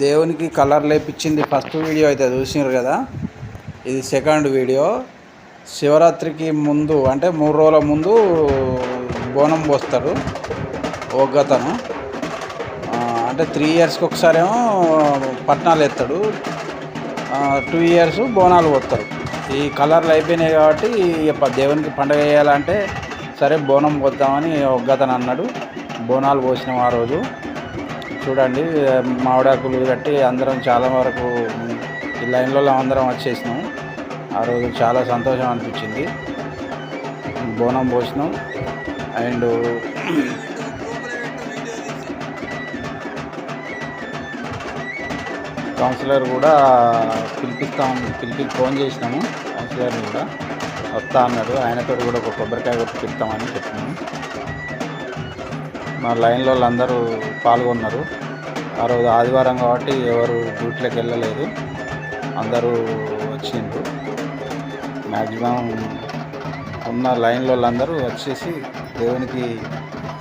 దేవునికి colour లేపించింది first video అయితే చూసినారు కదా. ఇది సెకండ్ వీడియో. శివరాత్రికి ముందు అంటే 3 రోజుల ముందు బోనం పోస్తారు ఒగ్గతను. అంటే 3 ఇయర్స్కి ఒకసారేమో పట్నాలు ఎత్తాడు, 2 ఇయర్స్ బోనాలు పోస్తారు. ఈ కలర్లు అయిపోయినాయి కాబట్టి దేవునికి పండుగ చేయాలంటే సరే బోనం పోద్దామని ఒగ్గతను అన్నాడు. బోనాలు పోసినాం ఆ రోజు. చూడండి, మామిడాకులు కట్టి అందరం చాలా వరకు ఈ లైన్లో అందరం వచ్చేసినాం. ఆ రోజు చాలా సంతోషం అనిపించింది. బోనం పోసినాం. అండ్ కౌన్సిలర్ కూడా ఫోన్ చేసినాము. కౌన్సిలర్ని కూడా వస్తా అన్నాడు. ఆయనతో కూడా ఒక కొబ్బరికాయ కొట్టి పిలుస్తామని చెప్పినాము. మా లైన్లో అందరూ పాల్గొన్నారు. ఆ రోజు ఆదివారం కాబట్టి ఎవరు డ్యూటీలకు వెళ్ళలేదు, అందరూ వచ్చిండ్రు. మ్యాక్సిమం ఉన్న లైన్లో అందరూ వచ్చేసి దేవునికి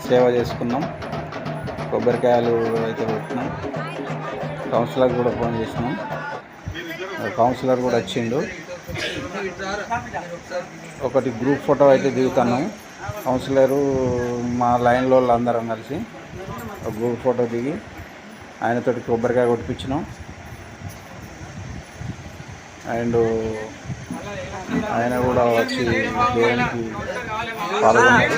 సేవ చేసుకున్నాం. కొబ్బరికాయలు అయితే పెట్టినాం. కౌన్సిలర్ కూడా ఫోన్ చేసినాం. కౌన్సిలర్ కూడా వచ్చిండు. ఒకటి గ్రూప్ ఫోటో అయితే దిగుతున్నాం. కౌన్సిలరు మా లైన్లో అందరం కలిసి ఒక గ్రూప్ ఫోటో దిగి ఆయనతోటి కొబ్బరికాయ కొట్టిపించినాం. అండ్ ఆయన కూడా వచ్చి దేవునికి పాల్గొన్నారు.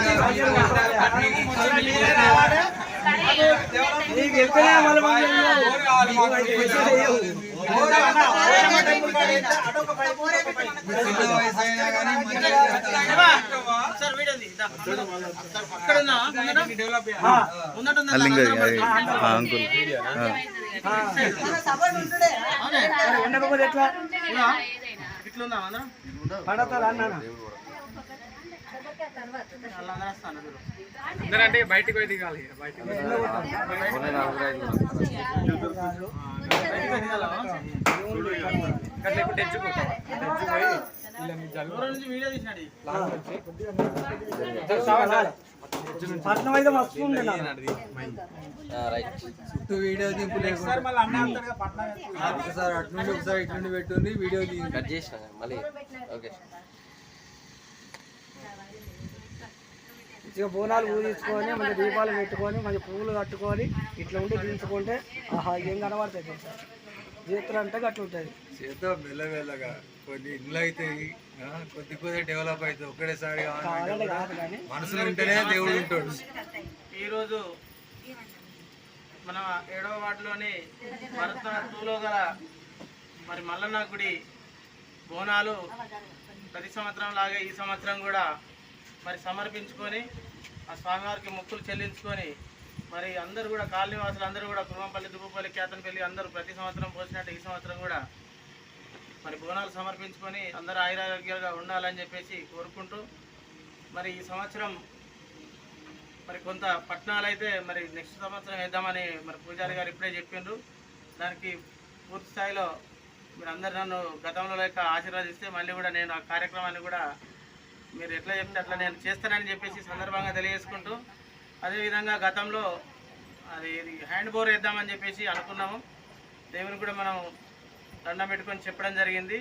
అందరంటే బయటకు పోయి దిగాలి. వీడియో దింపు ఒకసారి అటు నుండి ఒకసారి ఇటు నుండి పెట్టుంది. వీడియో కట్ చేసిన మళ్ళీ. ఓకే, మంచిగా బోనాలు పూజించుకొని మంచి దీపాలు పెట్టుకొని మంచి పువ్వులు కట్టుకొని ఇట్లా ఉండి దించుకుంటే ఆహా ఏం కనబడుతుంది సార్. చేతులు అంటే గట్ల ఉంటుంది. చేతో మెల్లమెల్లగా కొన్ని ఇల్లు అవుతాయి, కొద్ది డెవలప్ అవుతుంది. ఒక్కడేసారి మనసులో ఉంటేనే దేవుడు ఉంటాడు. ఈరోజు మన 7వ వార్డులోని భరత 2లో గల మరి మల్లన్న గుడి బోనాలు ప్రతి సంవత్సరం లాగే ఈ సంవత్సరం కూడా మరి సమర్పించుకొని ఆ స్వామివారికి మొక్కులు చెల్లించుకొని మరి అందరూ కూడా కాలనీవాసులు అందరూ కూడా కుర్మంపల్లి, దుబ్బపల్లి, కేతనపల్లి అందరూ ప్రతి సంవత్సరం పోసినట్టు ఈ సంవత్సరం కూడా మరి బోనాలు సమర్పించుకొని అందరూ ఆయురారోగ్యాలుగా ఉండాలని చెప్పేసి కోరుకుంటూ మరి ఈ సంవత్సరం మరి కొంత పట్టణాలు అయితే మరి నెక్స్ట్ సంవత్సరం వేద్దామని మరి పూజారి గారు ఇప్పుడే చెప్పిండ్రు. దానికి పూర్తి స్థాయిలో మీరు అందరు నన్ను గతంలో లేక ఆశీర్వదిస్తే మళ్ళీ కూడా నేను ఆ కార్యక్రమాన్ని కూడా మీరు ఎట్లా చెప్తే అట్లా నేను చేస్తానని చెప్పేసి సందర్భంగా తెలియజేసుకుంటూ, అదేవిధంగా గతంలో అది హ్యాండ్ బోర్ వేద్దామని చెప్పేసి అనుకున్నాము. దేవుని కూడా మనం దండం పెట్టుకొని చెప్పడం జరిగింది.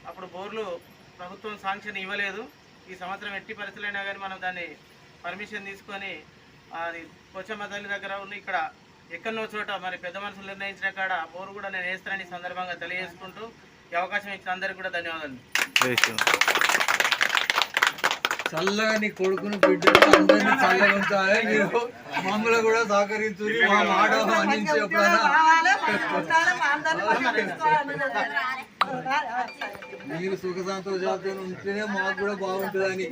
అప్పుడు బోర్లు ప్రభుత్వం శాంక్షన్ ఇవ్వలేదు. ఈ సంవత్సరం ఎట్టి పరిస్థితులైనా కానీ మనం దాన్ని పర్మిషన్ తీసుకొని అది పోచమ్మ తల్లి దగ్గర ఉన్న ఇక్కడ ఎక్కడో చోట మరి పెద్ద మనుషులు నిర్ణయించిన కాడ బోరు కూడా నేను వేస్తానని సందర్భంగా తెలియజేసుకుంటూ ఈ అవకాశం ఇచ్చిన అందరికీ కూడా ధన్యవాదాలు. చల్లగా నీ కొడుకును బిడ్డను అందరినీ చల్లగా ఉంచాలి. మీరు మమ్మల్ని కూడా సహకరించుని మా మాట అందించి మీరు సుఖ సంతోషాలతో ఉంటేనే మాకు కూడా బాగుంటుందని